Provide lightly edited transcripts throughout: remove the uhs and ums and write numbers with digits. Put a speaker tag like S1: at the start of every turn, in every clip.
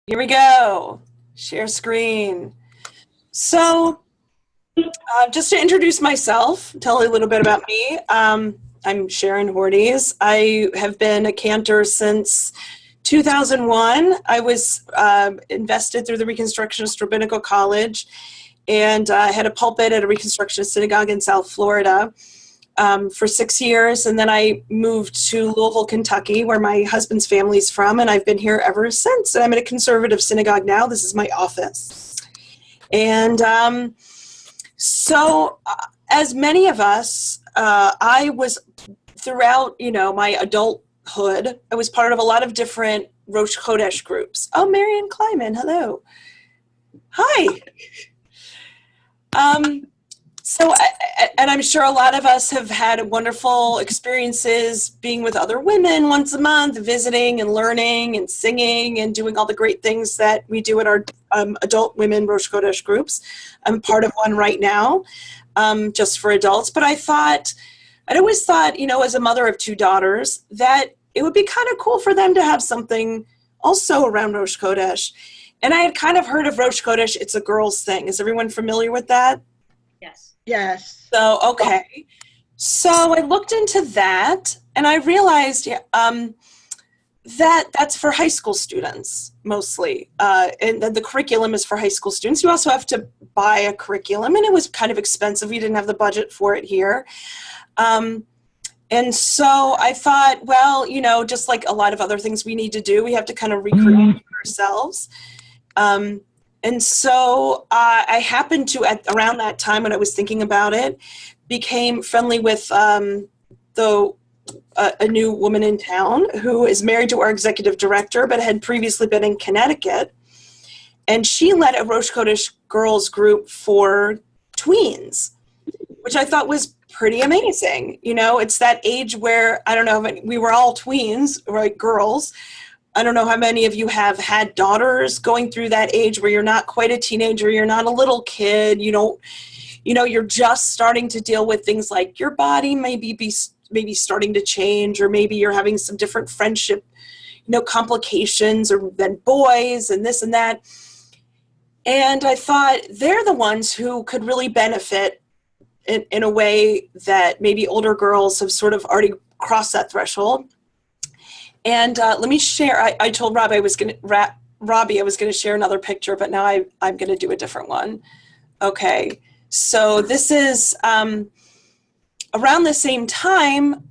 S1: Here we go. Share screen. So just to introduce myself, tell a little bit about me. I'm Sharon Hordes. I have been a cantor since 2001. I was invested through the Reconstructionist Rabbinical College and had a pulpit at a Reconstructionist synagogue in South Florida for 6 years. And then I moved to Louisville, Kentucky, where my husband's family's from, and I've been here ever since. And I'm at a conservative synagogue now. This is my office. And as many of us, I was throughout, my adulthood, I was part of a lot of different Rosh Chodesh groups. Oh, Marion Kleiman, hello. Hi. And I'm sure a lot of us have had wonderful experiences being with other women once a month, visiting and learning and singing and doing all the great things that we do at our adult women Rosh Chodesh groups. I'm part of one right now, just for adults. But I'd always thought, as a mother of two daughters, that it would be kind of cool for them to have something also around Rosh Chodesh. And I had kind of heard of Rosh Chodesh, it's a girl's thing. Is everyone familiar with that?
S2: Yes.
S3: Yes.
S1: So, okay. So I looked into that and I realized that that's for high school students mostly. And the curriculum is for high school students. You also have to buy a curriculum, and it was kind of expensive. We didn't have the budget for it here. And so I thought, well, just like a lot of other things we need to do, we have to kind of recreate ourselves. And so I happened to, around that time when I was thinking about it, became friendly with a new woman in town who is married to our executive director, but had previously been in Connecticut. And she led a Rosh Chodesh girls group for tweens, which I thought was pretty amazing. It's that age where, I don't know, we were all tweens, right, girls. I don't know how many of you have had daughters going through that age where you're not quite a teenager, you're not a little kid, you're just starting to deal with things like your body maybe starting to change, or maybe you're having some different friendship, complications or than boys and this and that. And I thought they're the ones who could really benefit in a way that maybe older girls have sort of already crossed that threshold. And let me share. I told Robbie I was going to share another picture, but now I'm going to do a different one. Okay, so this is around the same time.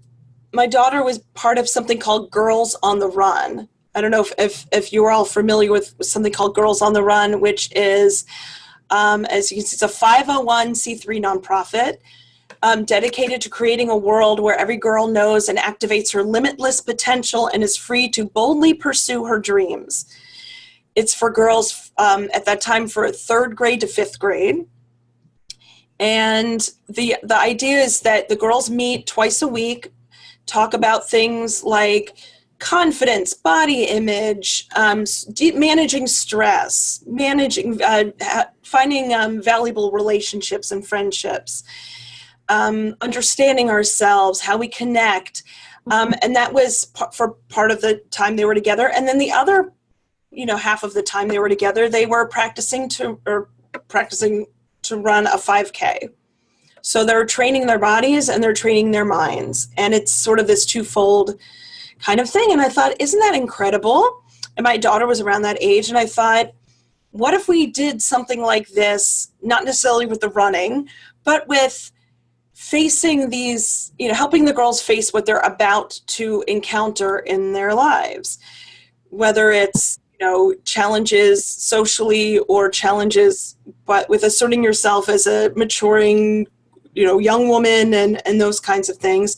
S1: My daughter was part of something called Girls on the Run. I don't know if you are all familiar with something called Girls on the Run, which is, as you can see, it's a 501c3 nonprofit. Dedicated to creating a world where every girl knows and activates her limitless potential and is free to boldly pursue her dreams. It's for girls at that time for 3rd grade to 5th grade. And the idea is that the girls meet twice a week, talk about things like confidence, body image, managing stress, finding valuable relationships and friendships, understanding ourselves, how we connect. And that was for part of the time they were together. And then the other, half of the time they were together, they were practicing to run a 5K. So they're training their bodies and they're training their minds. And it's sort of this twofold kind of thing. And I thought, isn't that incredible? And my daughter was around that age. And I thought, what if we did something like this, not necessarily with the running, but with facing these, helping the girls face what they're about to encounter in their lives, whether it's, challenges socially or challenges, but with asserting yourself as a maturing, young woman and those kinds of things.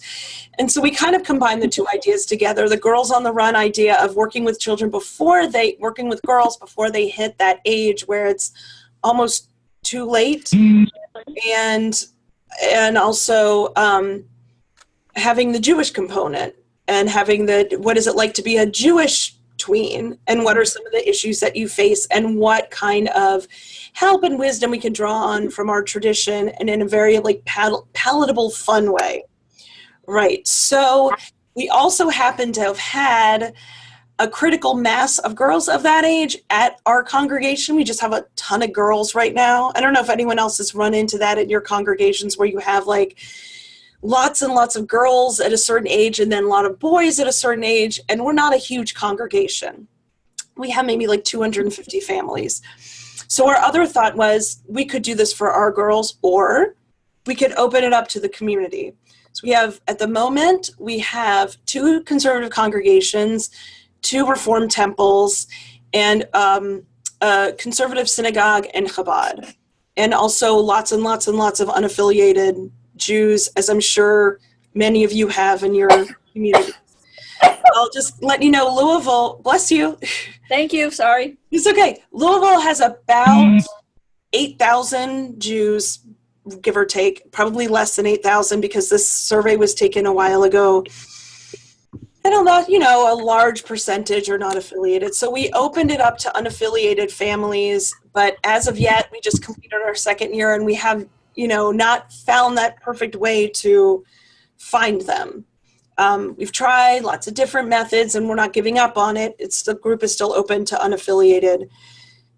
S1: And so we kind of combine the two ideas together, the Girls on the Run idea of working with girls before they hit that age where it's almost too late. And also having the Jewish component and having what is it like to be a Jewish tween, and what are some of the issues that you face, and what kind of help and wisdom we can draw on from our tradition, and in a very palatable, fun way. Right. So we also happen to have had a critical mass of girls of that age at our congregation. We just have a ton of girls right now. I don't know if anyone else has run into that at your congregations where you have like lots and lots of girls at a certain age and then a lot of boys at a certain age, and we're not a huge congregation. We have maybe like 250 families. So our other thought was we could do this for our girls, or we could open it up to the community. So we have, at the moment, we have 2 conservative congregations, 2 Reformed temples, and a conservative synagogue and Chabad. And also lots and lots and lots of unaffiliated Jews, as I'm sure many of you have in your community. I'll just let you know, Louisville, bless you.
S2: Thank you, sorry.
S1: It's okay. Louisville has about 8,000 Jews, give or take, probably less than 8,000 because this survey was taken a while ago. And a large percentage are not affiliated. So we opened it up to unaffiliated families, but as of yet, we just completed our 2nd year and we have, not found that perfect way to find them. We've tried lots of different methods and we're not giving up on it. The group is still open to unaffiliated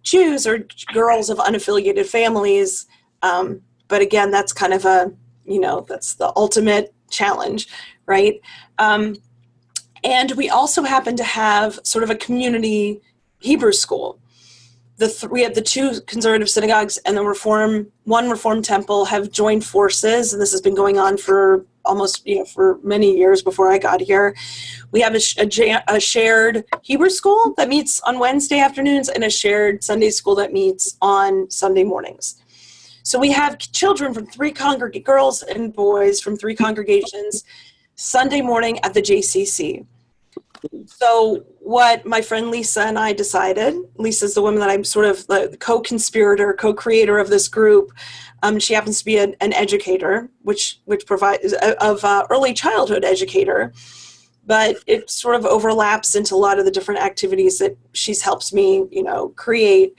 S1: Jews or girls of unaffiliated families. But again, that's kind of that's the ultimate challenge, right? And we also happen to have sort of a community Hebrew school. We have the 2 conservative synagogues and the one Reformed temple have joined forces, and this has been going on for almost, for many years before I got here. We have a shared Hebrew school that meets on Wednesday afternoons and a shared Sunday school that meets on Sunday mornings. So we have children from 3 girls and boys from 3 congregations Sunday morning at the JCC. So what my friend Lisa and I decided, Lisa's the woman that I'm sort of the co-conspirator, co-creator of this group. She happens to be an educator, which provides of early childhood educator, but it sort of overlaps into a lot of the different activities that she's helped me, create.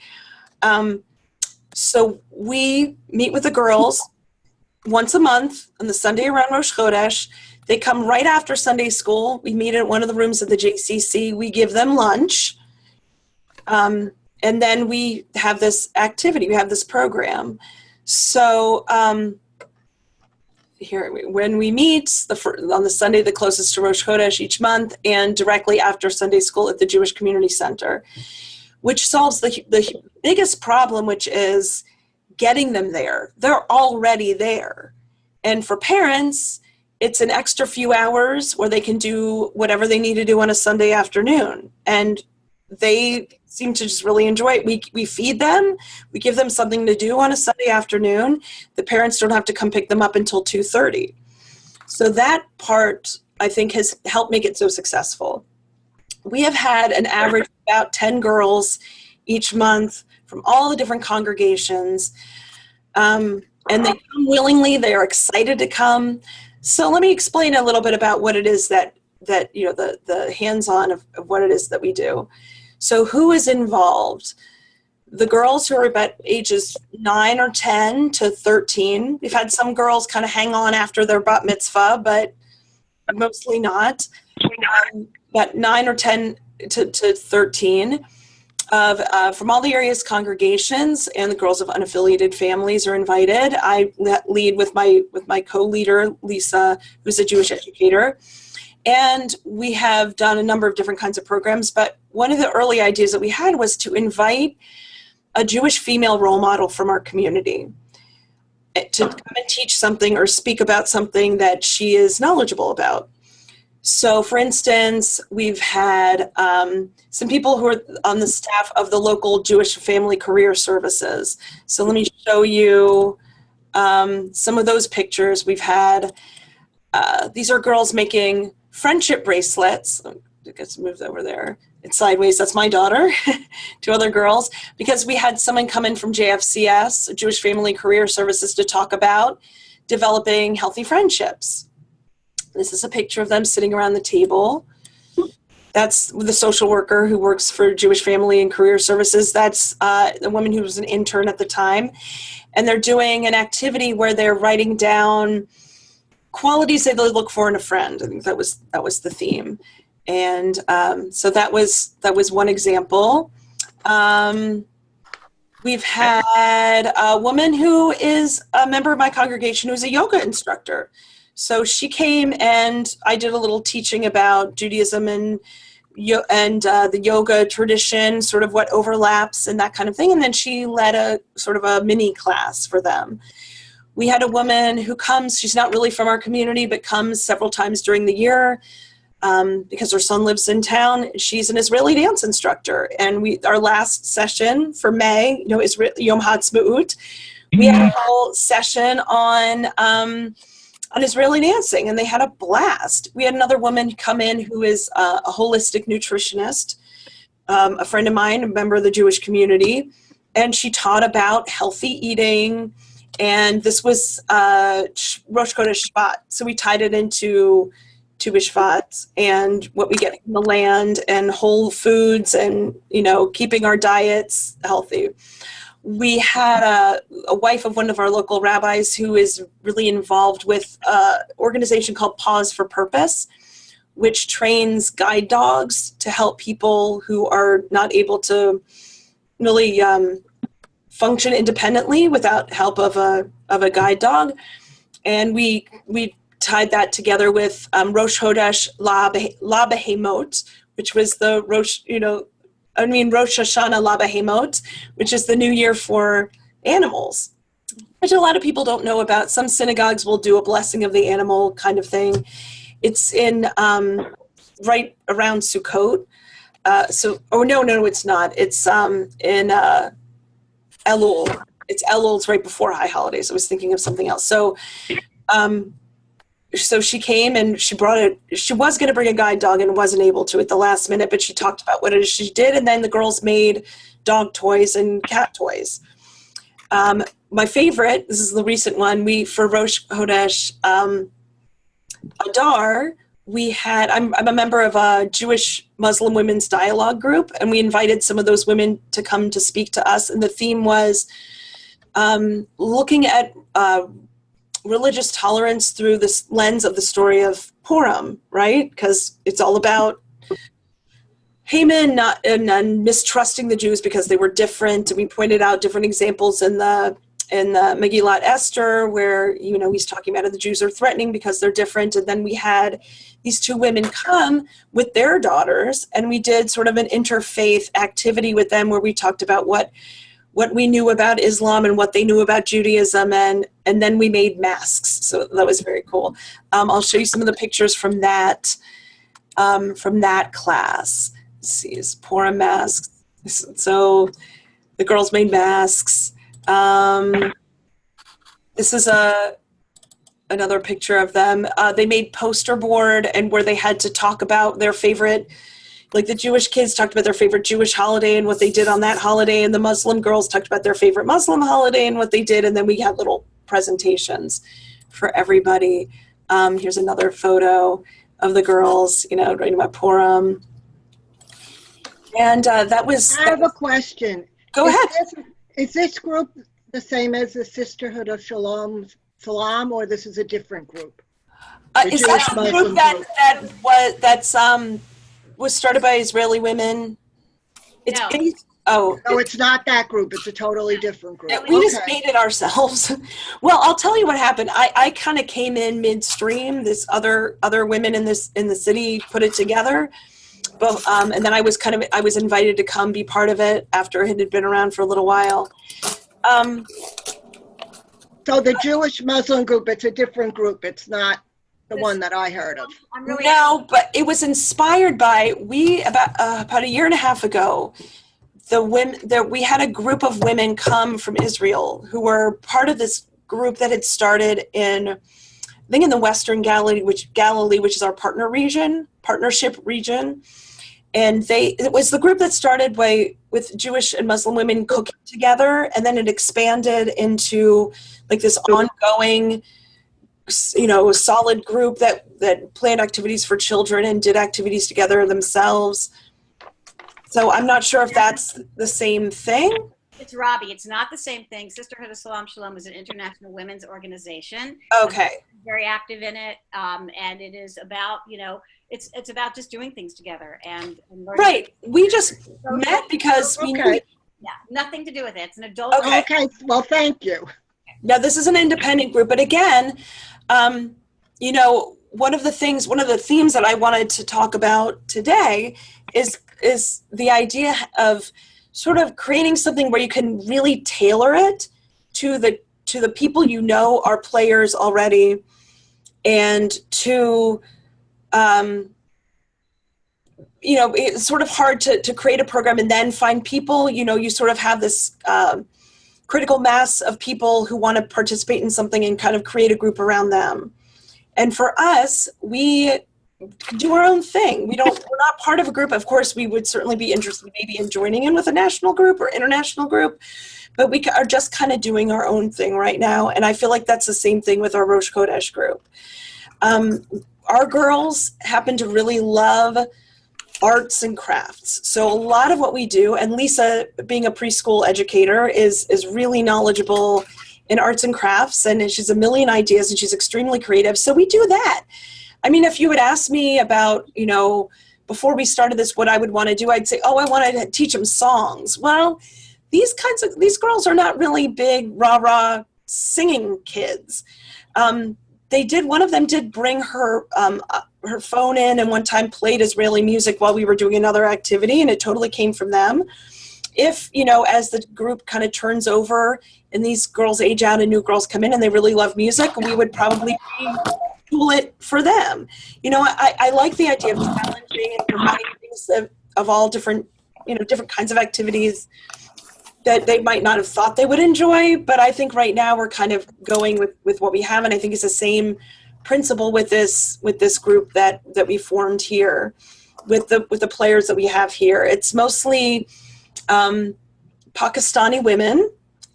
S1: So we meet with the girls once a month on the Sunday around Rosh Chodesh. They come right after Sunday school. We meet at one of the rooms of the JCC. We give them lunch. And then we have this activity. We have this program. So when we meet on the Sunday the closest to Rosh Chodesh each month and directly after Sunday school at the Jewish Community Center, which solves the biggest problem, which is getting them there. They're already there. And for parents, it's an extra few hours where they can do whatever they need to do on a Sunday afternoon. And they seem to just really enjoy it. We feed them. We give them something to do on a Sunday afternoon. The parents don't have to come pick them up until 2:30. So that part, I think, has helped make it so successful. We have had an average of about 10 girls each month from all the different congregations. And they come willingly. They are excited to come. So let me explain a little bit about what it is that the hands-on of what it is that we do. So who is involved? The girls who are about ages 9 or 10 to 13. We've had some girls kind of hang on after their bat mitzvah, but mostly not. But 9 or 10 to 13. From all the area's congregations, and the girls of unaffiliated families are invited. I lead with my co-leader, Lisa, who's a Jewish educator. And we have done a number of different kinds of programs, but one of the early ideas that we had was to invite a Jewish female role model from our community to come and teach something or speak about something that she is knowledgeable about. So, for instance, we've had some people who are on the staff of the local Jewish Family Career Services. So let me show you some of those pictures. We've had, these are girls making friendship bracelets. I guess move over there. It's sideways. That's my daughter, 2 other girls, because we had someone come in from JFCS, Jewish Family Career Services, to talk about developing healthy friendships. This is a picture of them sitting around the table. That's the social worker who works for Jewish Family and Career Services. That's the woman who was an intern at the time. And they're doing an activity where they're writing down qualities they look for in a friend. I think that was the theme. And so that was one example. We've had a woman who is a member of my congregation who's a yoga instructor. So she came and I did a little teaching about Judaism and the yoga tradition, sort of what overlaps and that kind of thing. And then she led a sort of a mini class for them. We had a woman who comes, she's not really from our community, but comes several times during the year because her son lives in town. She's an Israeli dance instructor. And our last session for May, Yom Ha'atzmaut, we had a whole session on Israeli dancing, and they had a blast. We had another woman come in who is a holistic nutritionist, a friend of mine, a member of the Jewish community, and she taught about healthy eating. And this was Rosh Chodesh Shvat, so we tied it into Tu B'Shvat and what we get from the land and whole foods and, keeping our diets healthy. We had a wife of one of our local rabbis who is really involved with an organization called Pause for Purpose, which trains guide dogs to help people who are not able to really function independently without help of a guide dog. And we tied that together with Rosh Chodesh La Behemot, which was the Rosh Hashanah La Behemot, which is the new year for animals, which a lot of people don't know about. Some synagogues will do a blessing of the animal kind of thing. It's in right around Sukkot. No, it's not. It's in Elul. It's Elul's right before High Holidays. I was thinking of something else. So she came and she was going to bring a guide dog and wasn't able to at the last minute, but she talked about what it is she did. And then the girls made dog toys and cat toys. My favorite, this is the recent one, for Rosh Chodesh Adar, I'm a member of a Jewish Muslim women's dialogue group, and we invited some of those women to come to speak to us. And the theme was looking at religious tolerance through this lens of the story of Purim, right? Because it's all about Haman and mistrusting the Jews because they were different. And we pointed out different examples in the Megillat Esther where, he's talking about how the Jews are threatening because they're different. And then we had these two women come with their daughters, and we did sort of an interfaith activity with them where we talked about what we knew about Islam and what they knew about Judaism, and then we made masks. So that was very cool. I'll show you some of the pictures from that class. Let's see, is Purim masks. So the girls made masks. This is another picture of them. They made poster board and where they had to talk about their favorite. Like the Jewish kids talked about their favorite Jewish holiday and what they did on that holiday, and the Muslim girls talked about their favorite Muslim holiday and what they did, and then we had little presentations for everybody. Here's another photo of the girls, writing about Purim. And that was...
S2: I have a question.
S1: Go ahead.
S2: Is this group the same as the Sisterhood of Salam, or this is a different group?
S1: Is that a group that was started by Israeli women? It's
S2: no, it's not that group. It's a totally different group.
S1: We just made it ourselves. Well, I'll tell you what happened. I kind of came in midstream. This other women in the city put it together, but and then I was invited to come be part of it after it had been around for a little while.
S2: So the Jewish Muslim group, it's a different group. It's not the one that I heard of.
S1: No, but it was inspired by about a year and a half ago. We had a group of women come from Israel who were part of this group that had started in the Western Galilee, which is our partnership region. And it was the group that started with Jewish and Muslim women cooking together, and then it expanded into like this ongoing, solid group that planned activities for children and did activities together themselves. So I'm not sure if that's the same thing.
S3: It's Robbie. It's not the same thing. Sisterhood of Salam Shalom is an international women's organization.
S1: Okay.
S3: very active in it, and it is about, it's about just doing things together and
S1: right. We just met because we knew.
S3: Yeah, nothing to do with it. It's an adult.
S2: Okay. Well, thank you.
S1: Now, this is an independent group, but again, one of the themes that I wanted to talk about today is the idea of sort of creating something where you can really tailor it to the people are players already, and to it's sort of hard to create a program and then find people. You sort of have this critical mass of people who want to participate in something and kind of create a group around them. And for us, we do our own thing. We're not part of a group. Of course, we would certainly be interested maybe in joining in with a national group or international group, but we are just kind of doing our own thing right now. And I feel like that's the same thing with our Rosh Chodesh group. Our girls happen to really love arts and crafts. So a lot of what we do, and Lisa, being a preschool educator, is really knowledgeable in arts and crafts, and she's a million ideas, and she's extremely creative. So we do that. I mean, if you would ask me about, before we started this, what I would want to do, I'd say, I want to teach them songs. Well, these girls are not really big, rah-rah singing kids. One of them did bring her phone in and one time played Israeli music while we were doing another activity, and it totally came from them. If, as the group kind of turns over and these girls age out and new girls come in and they really love music, we would probably tool it for them. I like the idea of challenging and providing things of all different, different kinds of activities that they might not have thought they would enjoy. But I think right now we're kind of going with what we have. And I think it's the same principle with this group that we formed here with the players that we have here. It's mostly Pakistani women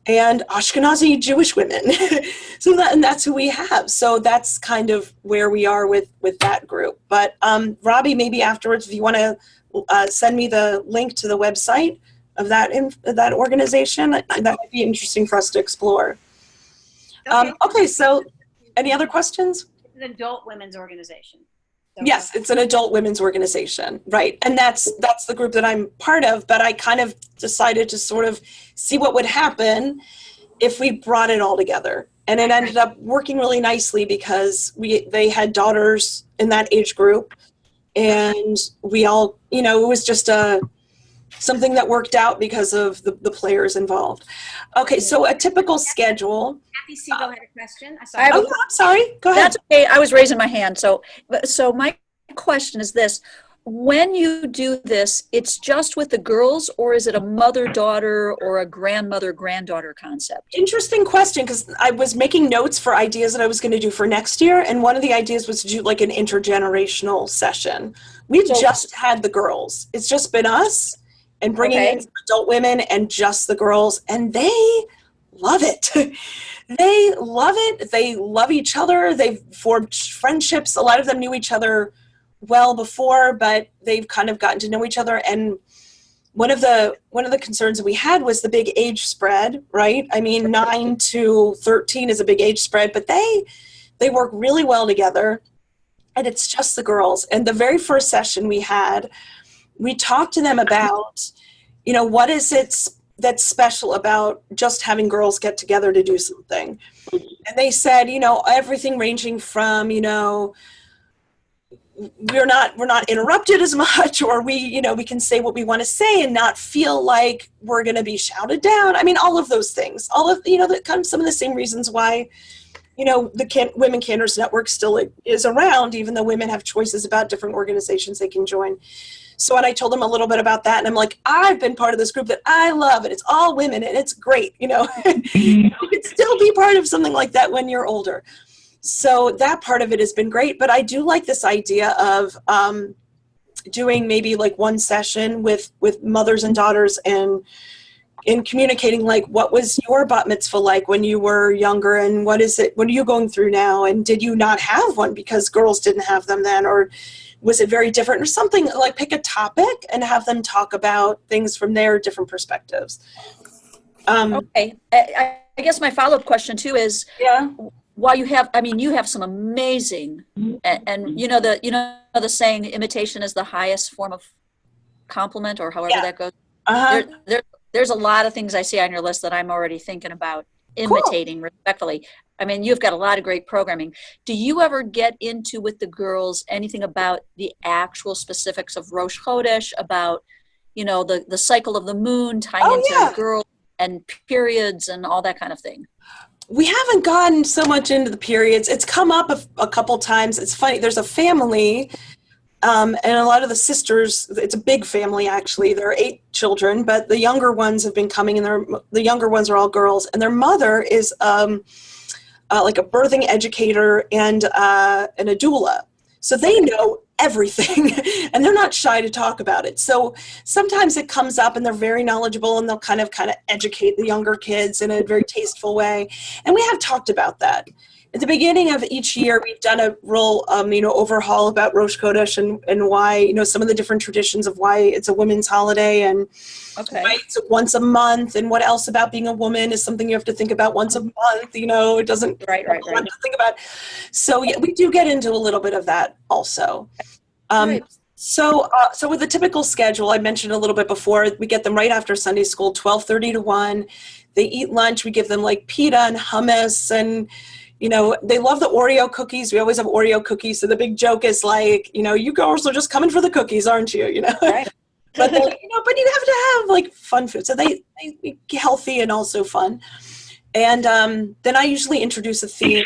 S1: and Ashkenazi Jewish women. And that's who we have. So that's kind of where we are with that group. But Robbie, maybe afterwards, if you want to send me the link to the website of that organization, that might be interesting for us to explore. Okay, so any other questions?
S3: It's an adult women's organization. So
S1: yes, it's an adult women's organization, right? And that's the group that I'm part of, but I kind of decided to sort of see what would happen if we brought it all together. And it ended up working really nicely because they had daughters in that age group, and we all, it was just something that worked out because of the players involved. Okay, so a typical schedule.
S3: Happy Siegel had a question.
S1: I'm sorry. Go ahead.
S4: That's okay. I was raising my hand. So my question is this. When you do this, it's just with the girls, or is it a mother-daughter or a grandmother-granddaughter concept?
S1: Interesting question, because I was making notes for ideas that I was going to do for next year, and one of the ideas was to do like an intergenerational session. We've just had the girls. It's just been us and bringing in some adult women and just the girls, and they love it. They love it. They love each other. They've formed friendships. A lot of them knew each other well before, but they've kind of gotten to know each other. And one of the concerns that we had was the big age spread, right? I mean, 9 to 13 is a big age spread, but they work really well together, and it's just the girls. And the very first session we had, we talked to them about, what is it that's special about just having girls get together to do something. And they said, everything ranging from, we're not interrupted as much, or we can say what we want to say and not feel like we're going to be shouted down. I mean, all of those things, all of, the kind of some of the same reasons why, the Women Canners Network still is around, even though women have choices about different organizations they can join. So when I told them a little bit about that, and I'm like, I've been part of this group that I love, and it's all women, and it's great, You could still be part of something like that when you're older. So that part of it has been great, but I do like this idea of doing maybe like one session with mothers and daughters, and in communicating like, what was your bat mitzvah like when you were younger, and what are you going through now, and did you not have one because girls didn't have them then, or was it very different, or something like pick a topic and have them talk about things from their different perspectives.
S4: Okay. I guess my follow-up question too is, while you have, I mean, you have some amazing, and the saying, imitation is the highest form of compliment, or however that goes. There's a lot of things I see on your list that I'm already thinking about imitating respectfully. I mean, you've got a lot of great programming. Do you ever get into with the girls anything about the actual specifics of Rosh Chodesh, about, the cycle of the moon tying into girls and periods and all that kind of thing?
S1: We haven't gotten so much into the periods. It's come up a couple times. It's funny. There's a family, and a lot of the sisters, it's a big family, actually. There are 8 children, but the younger ones have been coming, and the younger ones are all girls. And their mother is like a birthing educator and a doula. So they know everything, and they're not shy to talk about it. So sometimes it comes up and they're very knowledgeable, and they'll kind of educate the younger kids in a very tasteful way. And we have talked about that. At the beginning of each year, we've done a real, overhaul about Rosh Chodesh and why, some of the different traditions of why it's a women's holiday, and why it's once a month, and what else about being a woman is something you have to think about once a month. It doesn't
S4: right.
S1: To think about. So yeah, we do get into a little bit of that also. So with the typical schedule, I mentioned a little bit before, we get them right after Sunday school, 12:30 to 1. They eat lunch. We give them like pita and hummus, and they love the Oreo cookies. We always have Oreo cookies. So the big joke is like, you girls are just coming for the cookies, aren't you?
S4: Right.
S1: But but you have to have like fun food. So they healthy and also fun. And then I usually introduce a theme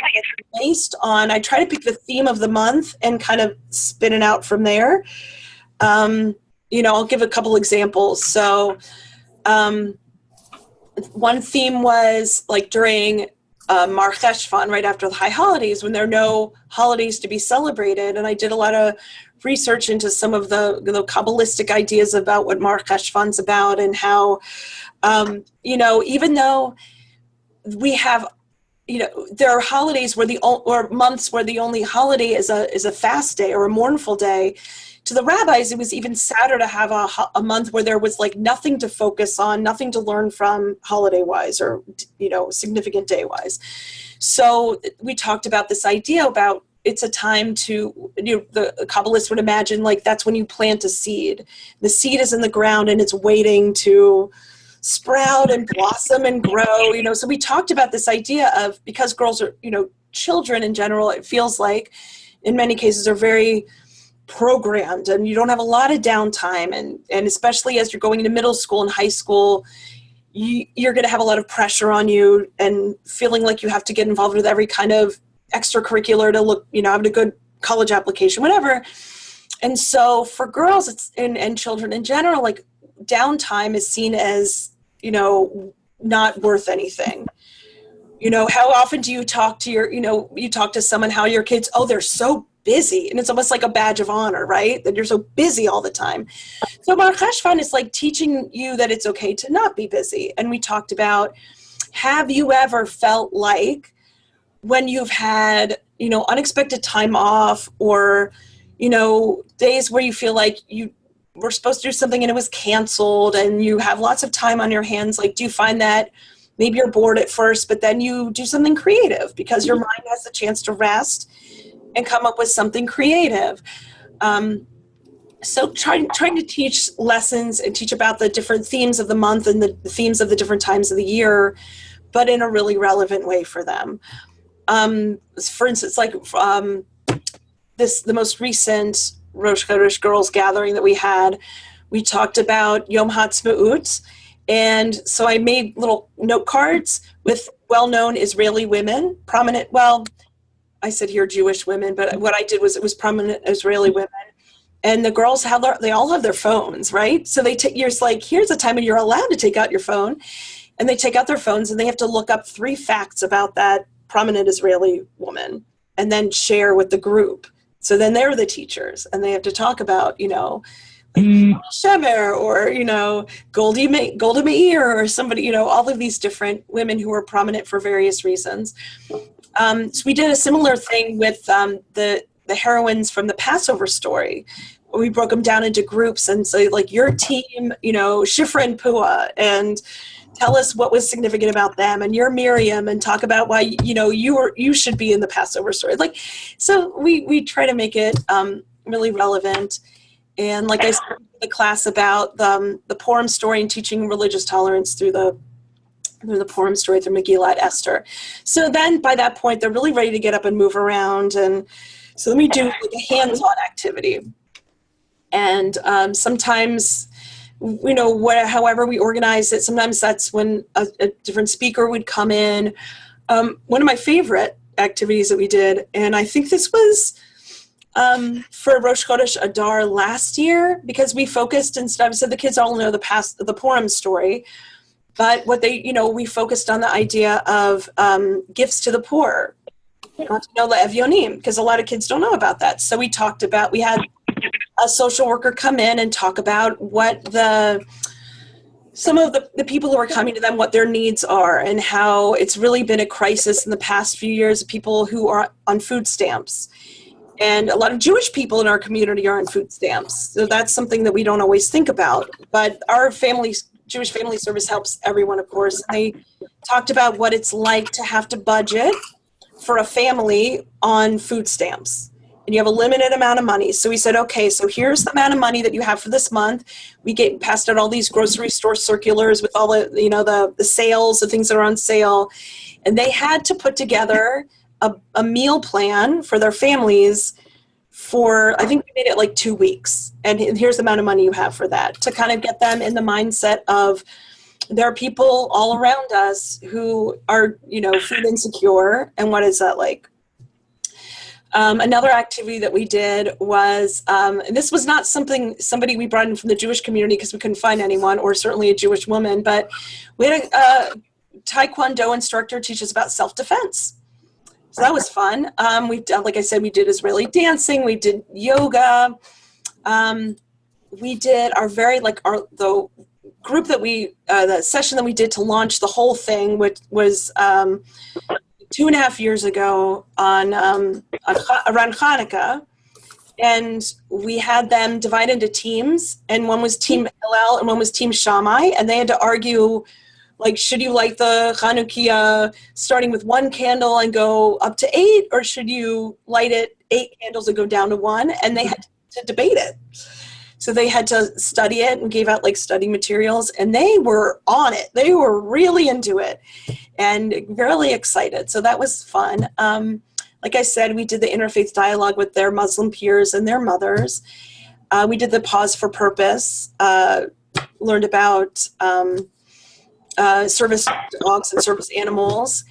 S1: based on, I try to pick the theme of the month and kind of spin it out from there. I'll give a couple examples. So one theme was like during Mar Cheshvan, right after the high holidays, when there are no holidays to be celebrated. And I did a lot of research into some of the Kabbalistic ideas about what Mar Cheshvan's about, and how, even though we have, there are holidays or months where the only holiday is a fast day or a mournful day. To the rabbis, it was even sadder to have a month where there was like nothing to focus on, nothing to learn from holiday-wise or, significant day-wise. So we talked about this idea about it's a time to, the Kabbalists would imagine like that's when you plant a seed. The seed is in the ground and it's waiting to sprout and blossom and grow, So we talked about this idea of, because girls are, children in general, it feels like in many cases are very programmed, and you don't have a lot of downtime, and especially as you're going into middle school and high school, you're going to have a lot of pressure on you and feeling like you have to get involved with every kind of extracurricular to look, have a good college application, whatever. And so for girls and children in general, like downtime is seen as, not worth anything. How often do you talk to you talk to someone, how your kids, they're so busy, and it's almost like a badge of honor, right? That you're so busy all the time. So Mar Cheshvan is like teaching you that it's okay to not be busy. And we talked about, have you ever felt like when you've had, unexpected time off, or, days where you feel like you were supposed to do something and it was canceled, and you have lots of time on your hands, like, do you find that maybe you're bored at first, but then you do something creative because your mind has the chance to rest and come up with something creative? So trying to teach lessons and teach about the different themes of the month and the themes of the different times of the year, but in a really relevant way for them. For instance, like the most recent Rosh Chodesh girls gathering that we had, we talked about Yom Ha'atzmaut. And so I made little note cards with well-known Israeli women, prominent, I said here Jewish women, but what I did was it was prominent Israeli women. And the girls they all have their phones, right? So here's a time when you're allowed to take out your phone. And they take out their phones and they have to look up 3 facts about that prominent Israeli woman and then share with the group. So then they're the teachers and they have to talk about, Shemer or, Golda Meir or somebody, all of these different women who are prominent for various reasons. So we did a similar thing with the heroines from the Passover story. We broke them down into groups and say, like, your team, Shifra and Pua, and tell us what was significant about them, and you're Miriam, and talk about why, you know, you should be in the Passover story. Like, so we try to make it really relevant. And like I said, the class about the Purim story and teaching religious tolerance through the Purim story, through Megillat Esther. So then by that point, they're really ready to get up and move around. And so then we do like a hands-on activity. And sometimes, you know, however we organize it, sometimes that's when a different speaker would come in. One of my favorite activities that we did, and I think this was for Rosh Chodesh Adar last year, because we focused, instead of, so the kids all know the Purim story, but what they, you know, we focused on the idea of gifts to the poor, Evyonim, because a lot of kids don't know about that. So we had a social worker come in and talk about what some of the people who are coming to them, what their needs are, and how it's really been a crisis in the past few years of people who are on food stamps. And a lot of Jewish people in our community are on food stamps. So that's something that we don't always think about. But our Jewish Family Service helps everyone, of course. They talked about what it's like to have to budget for a family on food stamps. And you have a limited amount of money. So we said, okay, so here's the amount of money that you have for this month. We passed out all these grocery store circulars with all the, you know, the sales, the things that are on sale. And they had to put together a meal plan for their families for, I think we made it like 2 weeks. And here's the amount of money you have for that, to kind of get them in the mindset of, there are people all around us who are, you know, food insecure. And what is that like? Another activity that we did was, and this was not somebody we brought in from the Jewish community because we couldn't find anyone, or certainly a Jewish woman, but we had a Taekwondo instructor teach us about self-defense. So that was fun. We've done, like I said, we did Israeli dancing, we did yoga. We did the group that the session that we did to launch the whole thing, which was 2.5 years ago around Hanukkah, and we had them divide into teams, and one was Team Hillel and one was Team Shammai, and they had to argue, like, should you light the Chanukiah starting with 1 candle and go up to 8, or should you light it 8 candles and go down to 1? And they had to debate it. So they had to study it and gave out like study materials, and they were on it. They were really into it and really excited. So that was fun. Like I said, we did the interfaith dialogue with their Muslim peers and their mothers. We did the pause for purpose, learned about service dogs and service animals.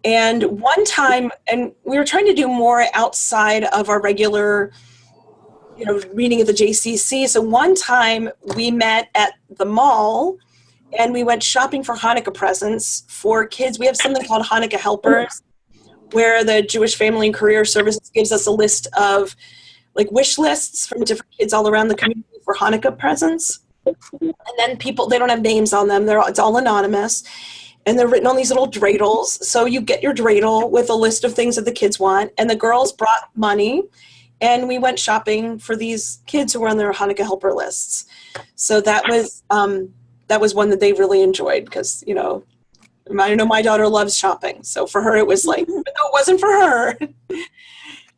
S1: And one time, and we were trying to do more outside of our regular, you know, reading at the JCC. So one time we met at the mall and we went shopping for Hanukkah presents for kids. We have something called Hanukkah Helpers, where the Jewish Family and Career Services gives us a list of like wish lists from different kids all around the community for Hanukkah presents. And then people, they don't have names on them. It's all anonymous. And they're written on these little dreidels. So you get your dreidel with a list of things that the kids want. And the girls brought money. And we went shopping for these kids who were on their Hanukkah helper lists. So that was one that they really enjoyed because, you know, I know my daughter loves shopping. So for her, it was like, no, it wasn't for her.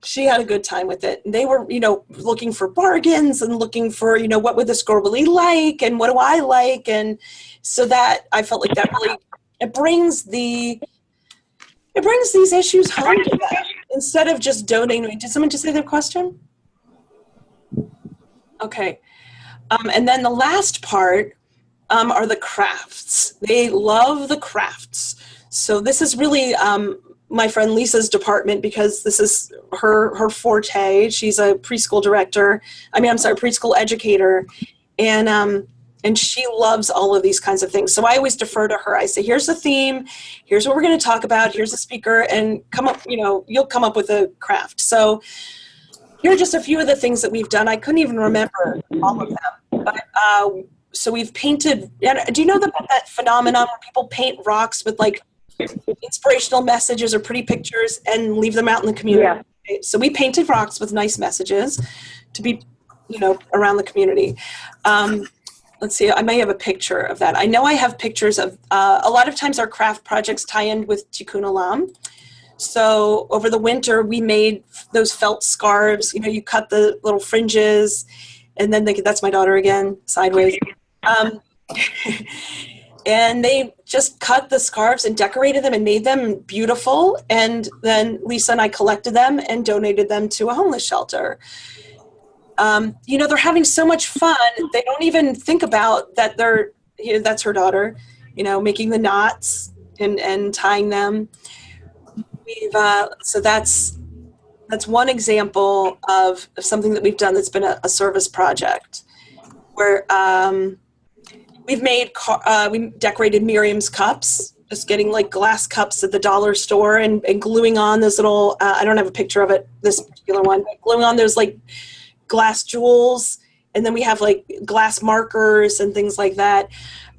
S1: She had a good time with it. And they were, you know, looking for bargains and looking for, you know, what would this girl really like and what do I like? And so that, I felt like that really, it brings these issues home to them instead of just donating. Did someone just say their question? Okay. And then the last part are the crafts. They love the crafts. So this is really my friend Lisa's department because this is her forte. She's a preschool preschool educator. And she loves all of these kinds of things. So I always defer to her. I say, here's the theme. Here's what we're going to talk about. Here's the speaker. And come up, you know, you'll come up with a craft. So here are just a few of the things that we've done. I couldn't even remember all of them. But so we've painted. Do you know that phenomenon where people paint rocks with like inspirational messages or pretty pictures and leave them out in the community? Yeah. So we painted rocks with nice messages to be, you know, around the community. let's see, I may have a picture of that. I know I have pictures of, a lot of times our craft projects tie in with Tikkun Olam. So over the winter, we made those felt scarves. You cut the little fringes, and then that's my daughter again, sideways. And they just cut the scarves and decorated them and made them beautiful. And then Lisa and I collected them and donated them to a homeless shelter. They're having so much fun. They don't even think about that that's her daughter, making the knots and tying them. So that's one example of something that we've done that's been a service project where we decorated Miriam's cups, just getting like glass cups at the dollar store and gluing on those little, I don't have a picture of it, this particular one, but gluing on those like glass jewels. And then we have like glass markers and things like that.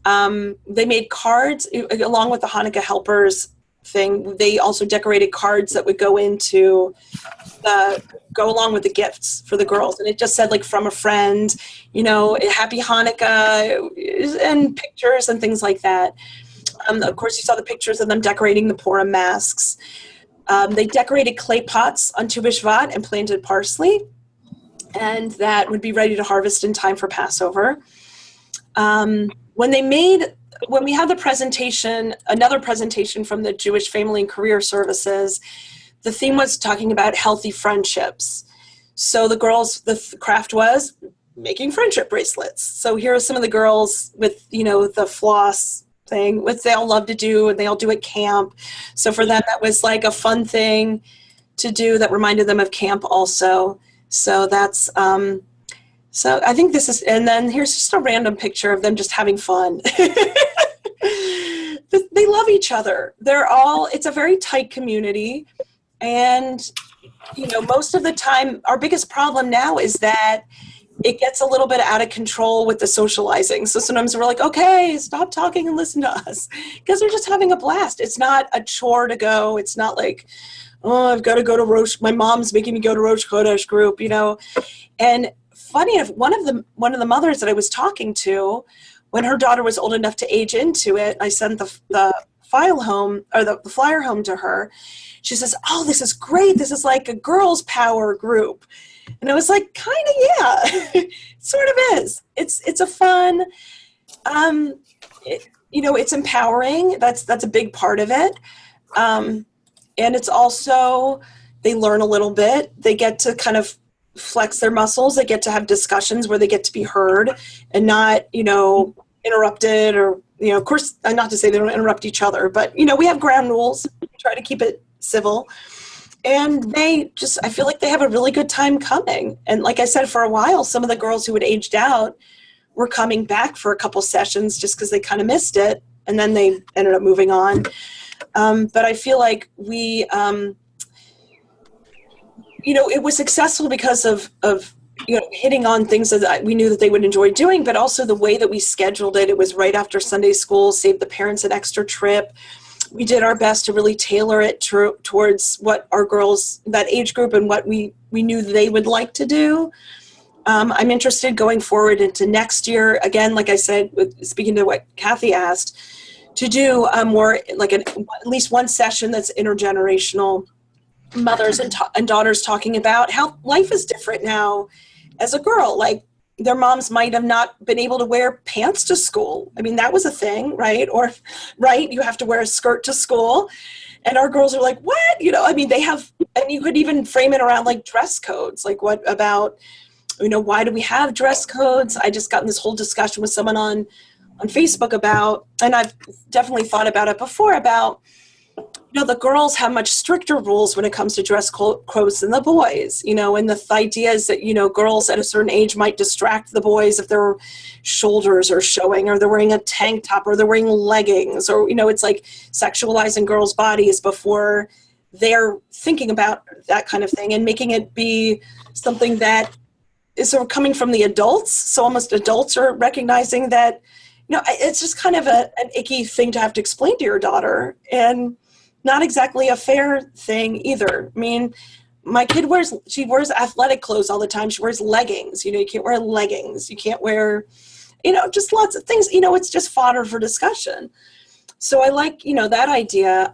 S1: They made cards along with the Hanukkah helpers thing. They also decorated cards that would go along with the gifts for the girls. And it just said like from a friend, happy Hanukkah, and pictures and things like that. Of course, you saw the pictures of them decorating the Purim masks. They decorated clay pots on Tu B'Shvat and planted parsley. And that would be ready to harvest in time for Passover. When we had the presentation, another presentation from the Jewish Family and Career Services, the theme was talking about healthy friendships. So the craft was making friendship bracelets. So here are some of the girls with, the floss thing, which they all love to do, and they all do at camp. So for them, that was like a fun thing to do that reminded them of camp also. So that's, so I think this is, and then here's just a random picture of them just having fun. They love each other. It's a very tight community. And, most of the time, our biggest problem now is that it gets a little bit out of control with the socializing. So sometimes we're like, okay, stop talking and listen to us, because they're just having a blast. It's not a chore to go. It's not like, oh, I've got to go to Rosh. My mom's making me go to Rosh Chodesh group, And funny enough, one of the mothers that I was talking to, when her daughter was old enough to age into it, I sent the file home, or the flyer home to her. She says, oh, this is great. This is like a girls' power group. And I was like, kind of, yeah, it sort of is. It's a fun, it's empowering. That's a big part of it. And it's also, they learn a little bit. They get to kind of flex their muscles. They get to have discussions where they get to be heard and not, interrupted, or, of course, not to say they don't interrupt each other, but, we have ground rules. We try to keep it civil. And I feel like they have a really good time coming. And like I said, for a while, some of the girls who had aged out were coming back for a couple sessions just because they kind of missed it. And then they ended up moving on. But I feel like we, it was successful because of hitting on things that we knew that they would enjoy doing, but also the way that we scheduled it. It was right after Sunday school, saved the parents an extra trip. We did our best to really tailor it towards what our girls, that age group, and what we knew they would like to do. I'm interested going forward into next year, again, like I said, speaking to what Kathy asked, to do more like at least one session that's intergenerational, mothers and daughters talking about how life is different now as a girl. Like, their moms might have not been able to wear pants to school. I mean, that was a thing, right? Or, right, you have to wear a skirt to school. And our girls are like, what? They have, and you could even frame it around like dress codes. Like, what about, why do we have dress codes? I just got in this whole discussion with someone on Facebook about, and I've definitely thought about it before, about, the girls have much stricter rules when it comes to dress codes than the boys, and the idea is that, girls at a certain age might distract the boys if their shoulders are showing, or they're wearing a tank top, or they're wearing leggings, or, it's like sexualizing girls' bodies before they're thinking about that kind of thing, and making it be something that is sort of coming from the adults. So almost adults are recognizing that, it's just kind of an icky thing to have to explain to your daughter, and not exactly a fair thing either. I mean, my kid wears athletic clothes all the time. She wears leggings. You can't wear leggings. You can't wear, just lots of things. It's just fodder for discussion. So I like, that idea.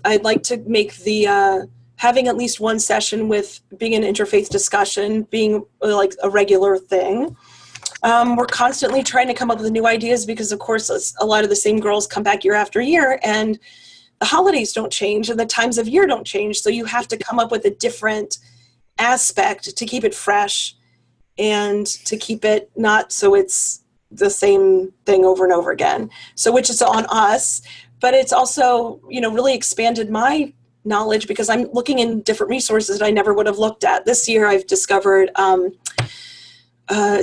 S1: I'd like to make the having at least one session with being an interfaith discussion being like a regular thing. We're constantly trying to come up with new ideas because, of course, a lot of the same girls come back year after year, and the holidays don't change and the times of year don't change. So you have to come up with a different aspect to keep it fresh and to keep it not so it's the same thing over and over again. So which is on us, but it's also, really expanded my knowledge because I'm looking in different resources that I never would have looked at. This year I've discovered, I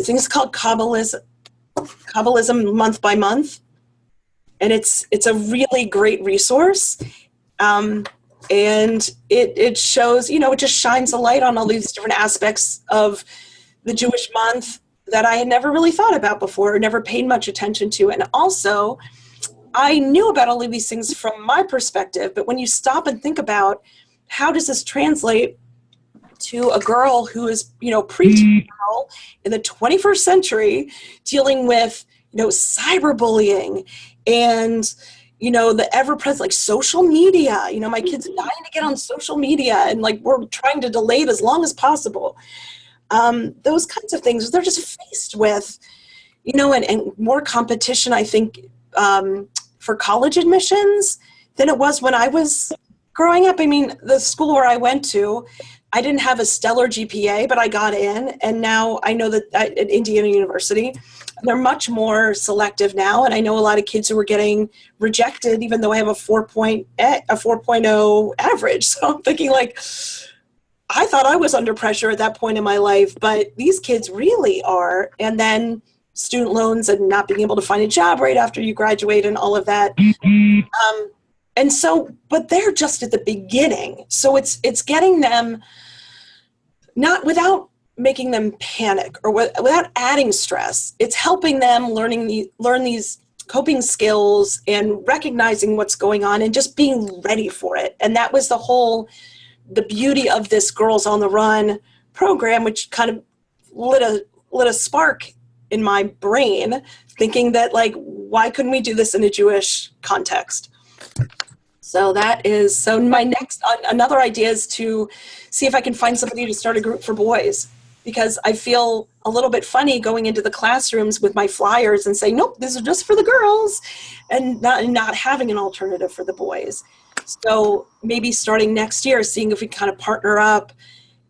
S1: think it's called Kabbalism Month by Month. And it's a really great resource. And it shows, it just shines a light on all these different aspects of the Jewish month that I had never really thought about before, or never paid much attention to. And also, I knew about all of these things from my perspective, but when you stop and think about how does this translate to a girl who is, preteen girl in the 21st century dealing with, cyberbullying and, the ever-present, like social media, my kids are dying to get on social media and like we're trying to delay it as long as possible. Those kinds of things, they're just faced with, and more competition, I think, for college admissions than it was when I was growing up. I mean, the school where I went to, I didn't have a stellar GPA, but I got in, and now I know that at Indiana University, they're much more selective now, and I know a lot of kids who are getting rejected, even though I have a 4.0 average. So I'm thinking like, I thought I was under pressure at that point in my life, but these kids really are. And then student loans and not being able to find a job right after you graduate and all of that. And so, but they're just at the beginning. So it's getting them not without making them panic or without adding stress. It's helping them learn these coping skills and recognizing what's going on and just being ready for it. And that was the beauty of this Girls on the Run program, which kind of lit a spark in my brain, thinking that like, why couldn't we do this in a Jewish context? So my next, another idea is to see if I can find somebody to start a group for boys, because I feel a little bit funny going into the classrooms with my flyers and saying, nope, these are just for the girls, and not having an alternative for the boys. So maybe starting next year, seeing if we kind of partner up,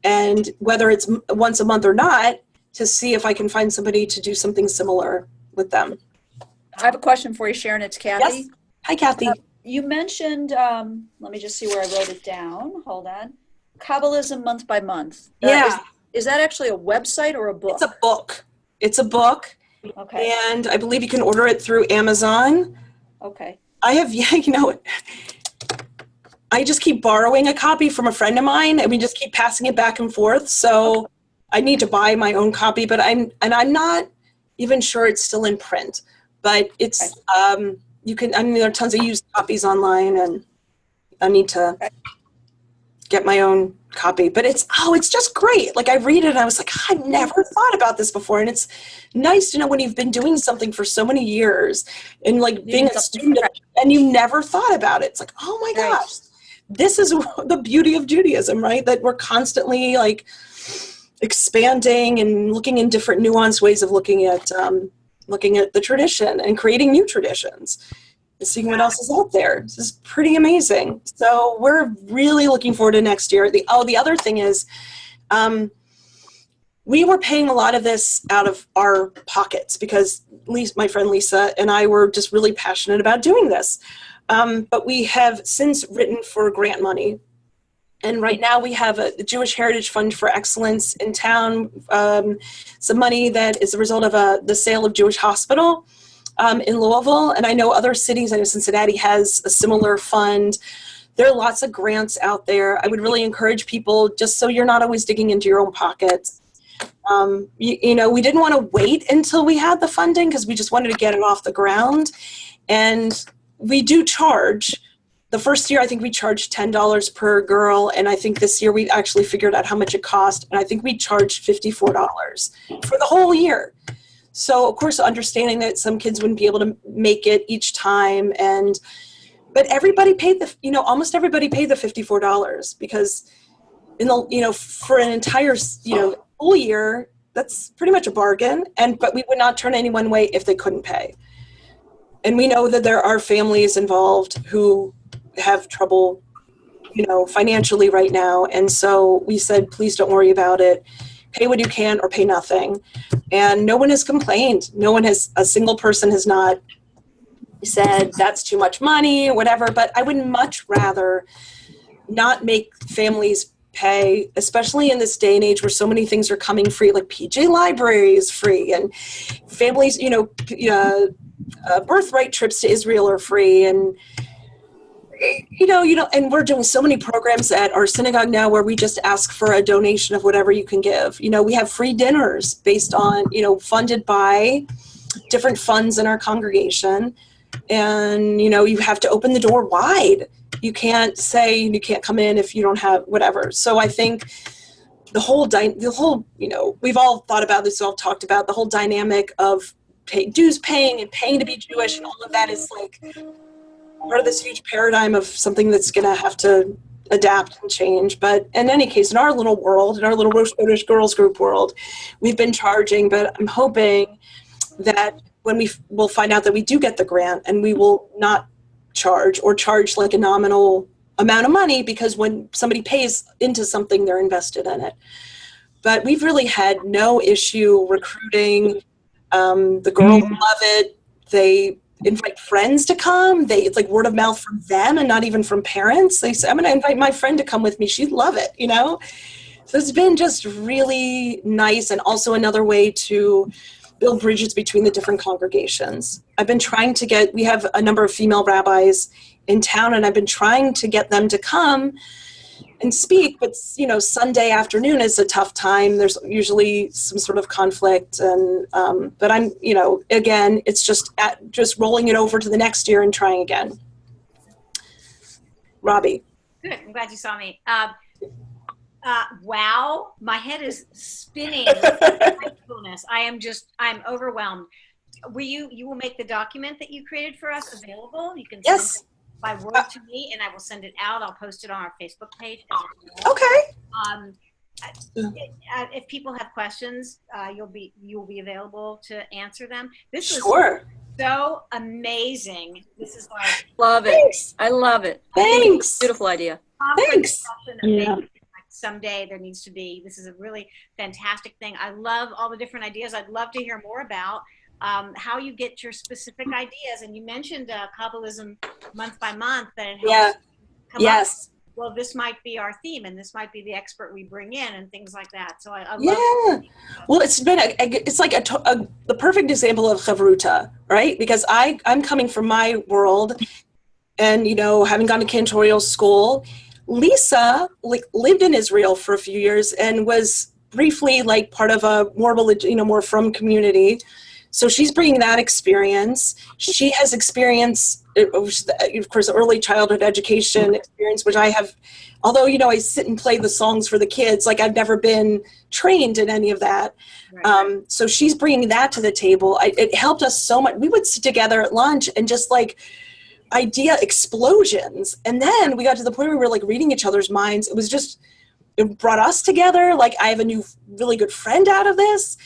S1: and whether it's once a month or not, to see if I can find somebody to do something similar with them.
S4: I have a question for you, Sharon. It's Kathy.
S1: Yes. Hi, Kathy.
S4: You mentioned, let me just see where I wrote it down. Hold on. Kabbalism Month by Month.
S1: Yeah.
S4: Is that actually a website or a book?
S1: It's a book. It's a book.
S4: Okay.
S1: And I believe you can order it through Amazon.
S4: Okay.
S1: I have, I just keep borrowing a copy from a friend of mine, and we just keep passing it back and forth. So I need to buy my own copy, but I'm not even sure it's still in print. But it's, there are tons of used copies online, and I need to get my own copy. But it's just great. Like, I read it and I was like, I've never thought about this before. And it's nice to know when you've been doing something for so many years and like being a student and you never thought about it. It's like, oh my gosh, this is the beauty of Judaism, right? That we're constantly like expanding and looking in different nuanced ways of looking at the tradition and creating new traditions. Seeing what else is out there. This is pretty amazing. So we're really looking forward to next year. The other thing is, we were paying a lot of this out of our pockets because my friend Lisa and I were just really passionate about doing this. But we have since written for grant money. And right now we have a Jewish Heritage Fund for Excellence in town, some money that is a result of the sale of Jewish Hospital in Louisville. And I know other cities, I know Cincinnati has a similar fund. There are lots of grants out there. I would really encourage people, just so you're not always digging into your own pockets. We didn't want to wait until we had the funding because we just wanted to get it off the ground. And we do charge. The first year, I think we charged $10 per girl. And I think this year we actually figured out how much it cost. And I think we charged $54 for the whole year. So, of course, understanding that some kids wouldn't be able to make it each time, but everybody paid almost everybody paid the $54 because for an entire, full year, that's pretty much a bargain. But we would not turn anyone away if they couldn't pay. And we know that there are families involved who have trouble, financially right now. And so we said, please don't worry about it. Pay what you can or pay nothing. And no one has complained. A single person has not said that's too much money or whatever. But I would much rather not make families pay, especially in this day and age where so many things are coming free, like PJ Library is free, and families, birthright trips to Israel are free, and and we're doing so many programs at our synagogue now where we just ask for a donation of whatever you can give. We have free dinners based on, funded by different funds in our congregation. And, you have to open the door wide. You can't say you can't come in if you don't have whatever. So I think the whole, we've all thought about this, we've all talked about the whole dynamic of dues paying and paying to be Jewish, and all of that is like part of this huge paradigm of something that's going to have to adapt and change. But in any case, in our little world, in our little Rosh Chodesh girls group world, we've been charging, but I'm hoping that when we'll find out that we do get the grant, and we will not charge like a nominal amount of money, because when somebody pays into something, they're invested in it. But we've really had no issue recruiting. The girls love it. They invite friends to come. It's like word of mouth from them and not even from parents. They say, I'm going to invite my friend to come with me. She'd love it, So it's been just really nice, and also another way to build bridges between the different congregations. I've been trying to we have a number of female rabbis in town, and I've been trying to get them to come and speak, but Sunday afternoon is a tough time. There's usually some sort of conflict, and but I'm again, it's just rolling it over to the next year and trying again. Robbie.
S3: Good. I'm glad you saw me. Wow, my head is spinning. I'm overwhelmed. You will make the document that you created for us available? You can send it by word to me, and I will send it out. I'll post it on our Facebook page.
S1: Okay.
S3: If people have questions, you will be available to answer them. This is so amazing. This is like
S4: love it.
S1: Thanks.
S4: I love it.
S1: Thanks.
S4: Beautiful idea.
S1: Thanks.
S3: Yeah. Someday there needs to be. This is a really fantastic thing. I love all the different ideas. I'd love to hear more about how you get your specific ideas. And you mentioned Kabbalism month by month, that it helps come up. Well, this might be our theme, and this might be the expert we bring in, and things like that. So I love
S1: Well, it's been it's like the perfect example of chavruta, right? Because I'm coming from my world, and having gone to cantorial school. Lisa lived in Israel for a few years and was briefly part of a more frum community. So she's bringing that experience. She has experience, of course, early childhood education experience, which I have, although, I sit and play the songs for the kids, I've never been trained in any of that. Right. So she's bringing that to the table. It helped us so much. We would sit together at lunch and just idea explosions. And then we got to the point where we were reading each other's minds. It brought us together. I have a new really good friend out of this.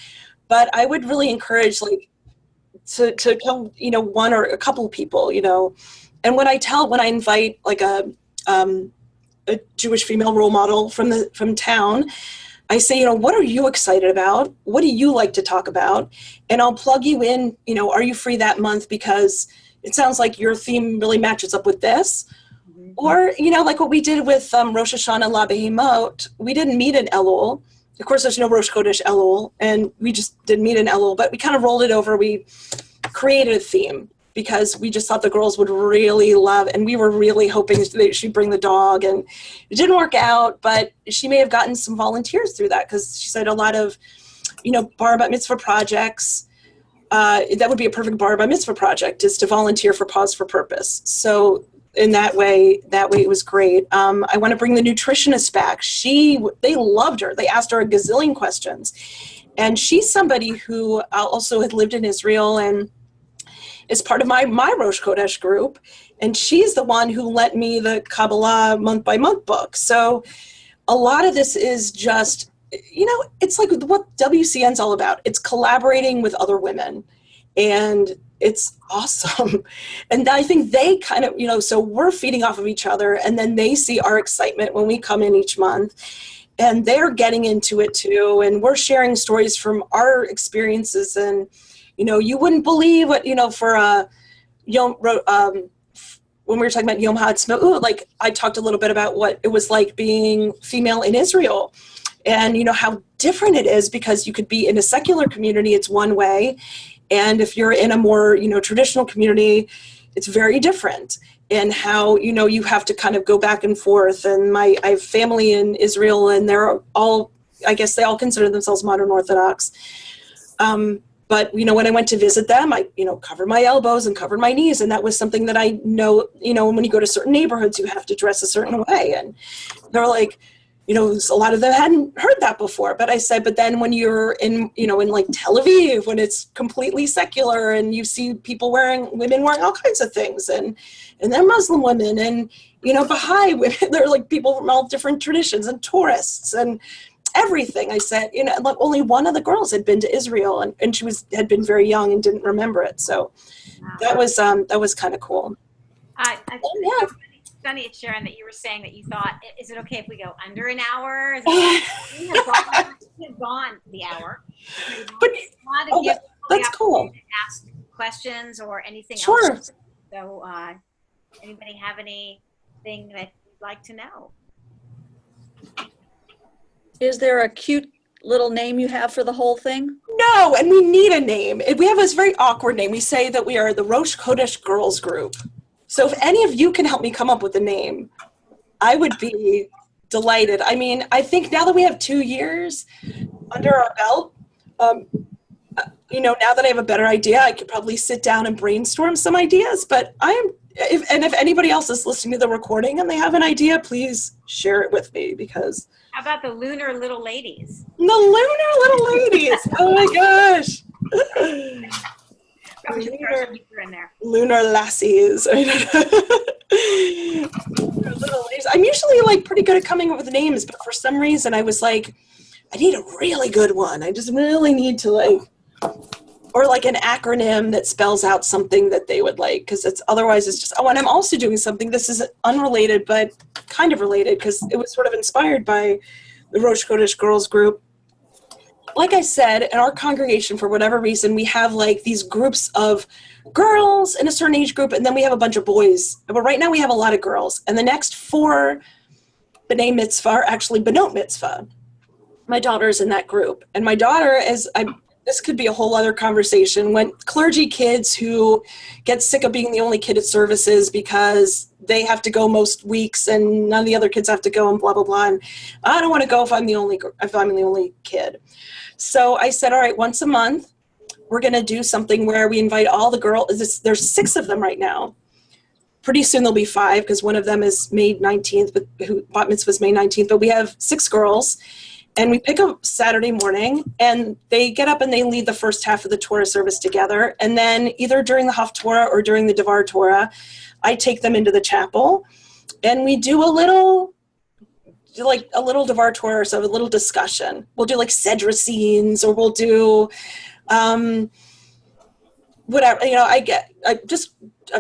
S1: But I would really encourage to come, one or a couple of people, and when I invite a Jewish female role model from town, I say, what are you excited about? What do you like to talk about? And I'll plug you in, are you free that month? Because it sounds like your theme really matches up with this. Mm-hmm. Or, like what we did with Rosh Hashanah La Behemot, we didn't meet in Elul. Of course, there's no Rosh Chodesh Elul, and we just didn't meet in Elul, but we kind of rolled it over. We created a theme because we just thought the girls would really love, and we were really hoping that she'd bring the dog, and it didn't work out, but she may have gotten some volunteers through that, because she said a lot of, bar bat mitzvah projects, that would be a perfect bar bat mitzvah project, is to volunteer for Pause for Purpose. So in that way it was great. I want to bring the nutritionist back. They loved her. They asked her a gazillion questions. And she's somebody who also had lived in Israel and is part of my Rosh Chodesh group. And she's the one who lent me the Kabbalah month-by-month book. So a lot of this is just, it's like what WCN's all about. It's collaborating with other women. And it's awesome. And I think they kind of, so we're feeding off of each other, and then they see our excitement when we come in each month. And they're getting into it too. And we're sharing stories from our experiences. And, you wouldn't believe what, for Yom, when we were talking about Yom HaAtzmaut, like I talked a little bit about what it was like being female in Israel, and how different it is, because you could be in a secular community, it's one way. And if you're in a more, traditional community, it's very different. And how, you have to kind of go back and forth. And I have family in Israel, and they're all, I guess they all consider themselves modern Orthodox. But, when I went to visit them, I, covered my elbows and covered my knees. And that was something that I know, when you go to certain neighborhoods, you have to dress a certain way. And they're like, a lot of them hadn't heard that before. But I said, but then when you're in, in like Tel Aviv, when it's completely secular and you see women wearing all kinds of things, and they're Muslim women, and, Baha'i women, they're like people from all different traditions, and tourists and everything. I said, like only one of the girls had been to Israel, and she had been very young and didn't remember it. So that was kind of cool.
S3: Yeah. Funny, Sharon, that you were saying that you thought, is it okay if we go under an hour? We have gone the hour.
S1: But that's cool.
S3: Ask questions or anything
S1: sure.
S3: else. So, anybody have anything that you'd like to know?
S4: Is there a cute little name you have for the whole thing?
S1: No, and we need a name. We have this very awkward name. We say that we are the Rosh Chodesh Girls Group. So if any of you can help me come up with a name, I would be delighted. I mean, I think now that we have 2 years under our belt, now that I have a better idea, I could probably sit down and brainstorm some ideas. But if anybody else is listening to the recording and they have an idea, please share it with me, because.
S3: How about the Lunar Little Ladies?
S1: The Lunar Little Ladies. Oh my gosh. Lunar lassies. I'm usually like pretty good at coming up with names, but for some reason I was like, I need a really good one. I just really need to or like an acronym that spells out something that they would like, because otherwise it's just, and I'm also doing something, this is unrelated, but kind of related, because it was sort of inspired by the Rosh Chodesh Girls Group. Like I said, in our congregation, for whatever reason, we have like these groups of girls in a certain age group, and then we have a bunch of boys. But right now we have a lot of girls. And the next 4 B'nai Mitzvah are actually Benot Mitzvah. My daughter's in that group. And my daughter this could be a whole other conversation, when clergy kids who get sick of being the only kid at services because they have to go most weeks and none of the other kids have to go, and blah, blah, blah. And I don't want to go if I'm the only kid. So I said, all right, once a month, we're going to do something where we invite all the girls. There's 6 of them right now. Pretty soon there'll be 5, because one of them is May 19th, but who bat mitzvah is May 19th. But we have 6 girls, and we pick a Saturday morning, and they get up and they lead the first half of the Torah service together. And then either during the Haftorah or during the Devar Torah, I take them into the chapel, and we do a little Devar Torah, so a little discussion. We'll do like Sedra scenes, or we'll do whatever. I just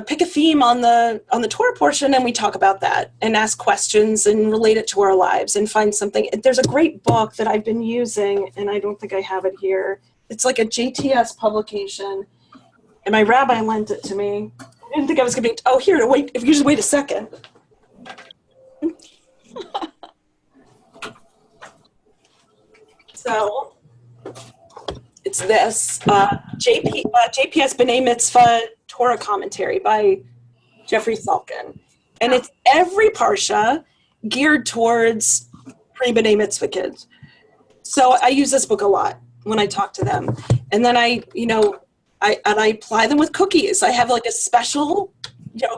S1: pick a theme on the Torah portion, and we talk about that and ask questions and relate it to our lives and find something. There's a great book that I've been using, and I don't think I have it here. It's like a JTS publication, and my rabbi lent it to me. I didn't think I was going to be, here, wait, if you just wait a second. So it's this JPS B'nai Mitzvah Torah commentary by Jeffrey Salkin. And it's every parsha geared towards pre-B'nai Mitzvah kids. So I use this book a lot when I talk to them. And then I apply them with cookies. I have like a special,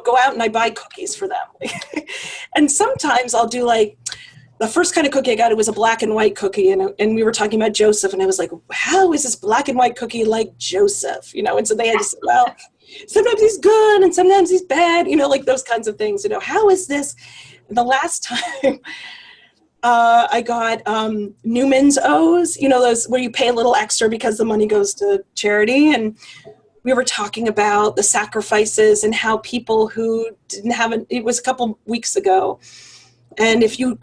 S1: go out and I buy cookies for them. And sometimes I'll do like the first kind of cookie I got, it was a black and white cookie, and we were talking about Joseph, and I was like, how is this black and white cookie like Joseph? And so they had to say, well, sometimes he's good and sometimes he's bad, like those kinds of things. How is this? And the last time I got Newman's O's, those where you pay a little extra because the money goes to charity, and we were talking about the sacrifices and how people who didn't have it was a couple weeks ago. And if you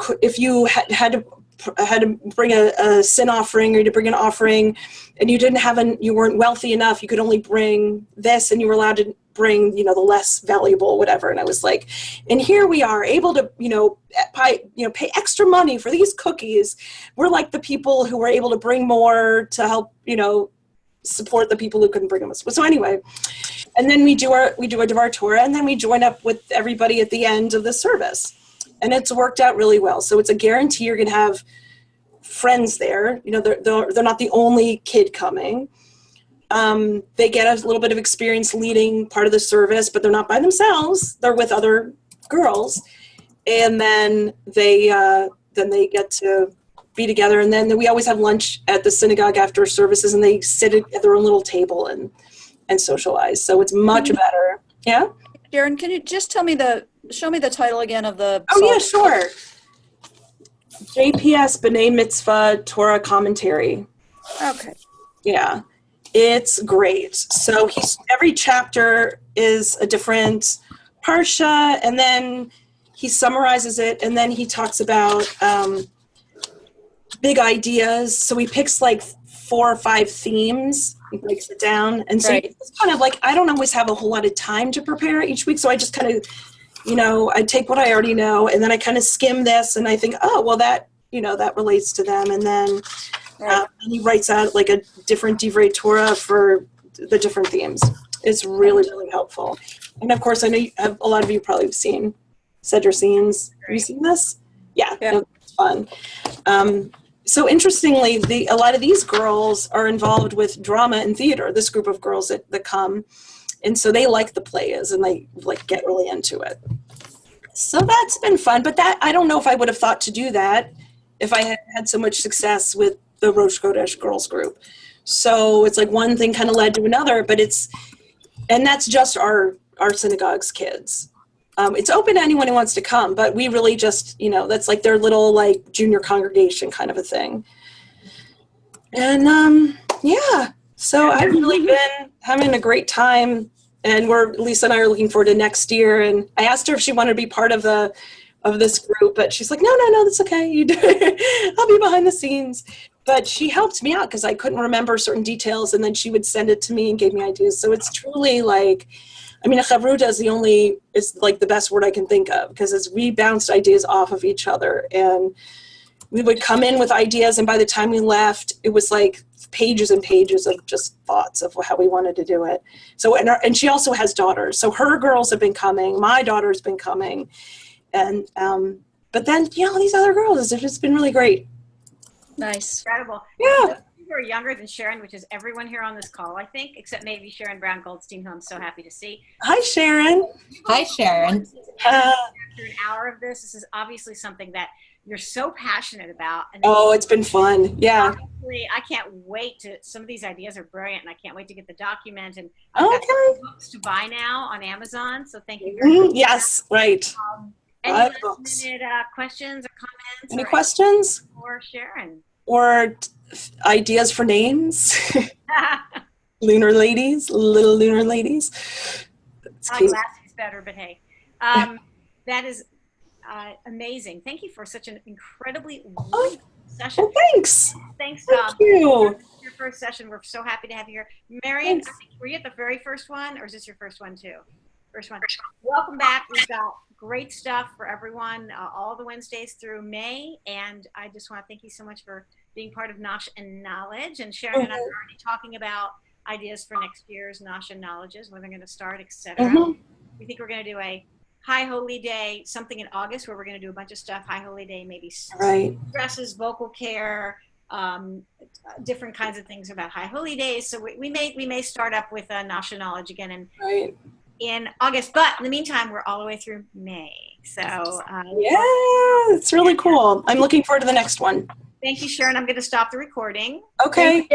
S1: had to bring a sin offering, or to bring an offering, and you weren't wealthy enough, you could only bring this, and you were allowed to bring, the less valuable, whatever. And I was like, and here we are able to, pay extra money for these cookies. We're like the people who were able to bring more to help, support the people who couldn't bring them. So anyway, and then we do a Devar Torah, and then we join up with everybody at the end of the service. And it's worked out really well. So it's a guarantee you're going to have friends there. They're not the only kid coming. They get a little bit of experience leading part of the service, but they're not by themselves. They're with other girls. And then they get to be together. And then we always have lunch at the synagogue after services, and they sit at their own little table and socialize. So it's much better. Yeah?
S4: Sharon, can you just show me the title again of the
S1: Oh, yeah, sure. JPS B'nai Mitzvah Torah Commentary.
S4: Okay.
S1: Yeah, it's great. So every chapter is a different parsha, and then he summarizes it, and then he talks about big ideas. So he picks like 4 or 5 themes. He breaks it down. And so it's kind of like, I don't always have a whole lot of time to prepare each week. So I just kind of, I take what I already know, and then I kind of skim this, and I think, oh, well, that relates to them. And then he writes out like a different Divrei Torah for the different themes. It's really, really helpful. And of course, I know a lot of you probably have seen Seder Scenes. Have you seen this? Yeah. It's fun. So interestingly, a lot of these girls are involved with drama and theater, this group of girls that come. And so they like the plays, and they get really into it. So that's been fun. But I don't know if I would have thought to do that if I had so much success with the Rosh Chodesh girls group. So it's like one thing kind of led to another, and that's just our synagogue's kids. It's open to anyone who wants to come, but we really just, that's like their little junior congregation kind of a thing. And so I've really been having a great time, and Lisa and I are looking forward to next year. And I asked her if she wanted to be part of this group, but she's like, no, that's okay. You do. I'll be behind the scenes. But she helped me out because I couldn't remember certain details, and then she would send it to me and gave me ideas. So it's truly a chavruta is the best word I can think of, because as we bounced ideas off of each other, and we would come in with ideas, and by the time we left, it was like pages and pages of just thoughts of how we wanted to do it. So, and she also has daughters. So her girls have been coming, my daughter's been coming, and but then, these other girls, it's just been really great.
S4: Nice.
S3: Incredible.
S1: Yeah.
S3: You are younger than Sharon, which is everyone here on this call, I think, except maybe Sharon Brown Goldstein, who I'm so happy to see.
S1: Hi, Sharon.
S5: Hi, Sharon.
S3: After an hour of this is obviously something that you're so passionate about. And
S1: it's been fun. Yeah.
S3: I can't wait some of these ideas are brilliant, and I can't wait to get the document. And books to buy now on Amazon. So thank you very much.
S1: Yes, right.
S3: Any last minute questions or comments?
S1: Any questions?
S3: For Sharon?
S1: Or ideas for names? Lunar ladies, little lunar ladies.
S3: Lassy's better, but hey. That is amazing. Thank you for such an incredibly wonderful session.
S1: Well, thanks.
S3: Thanks,
S1: Thank you.
S3: Your first session. We're so happy to have you here. Marion, were you at the very first one, or is this your first one too? First one. Welcome back. We've got great stuff for everyone all the Wednesdays through May, and I just want to thank you so much for being part of Nosh and Knowledge. And Sharon and I are already talking about ideas for next year's Nosh and Knowledges, when they're going to start, etc. We think we're going to do a High Holy Day, something in August, where we're going to do a bunch of stuff. High Holy Day, maybe dresses, vocal care, different kinds of things about High Holy Days. So we may start up with Nosh and Knowledge again in August. But in the meantime, we're all the way through May. So
S1: Yeah, it's really cool. I'm looking forward to the next one.
S3: thank you, Sharon. I'm going to stop the recording.
S1: Okay.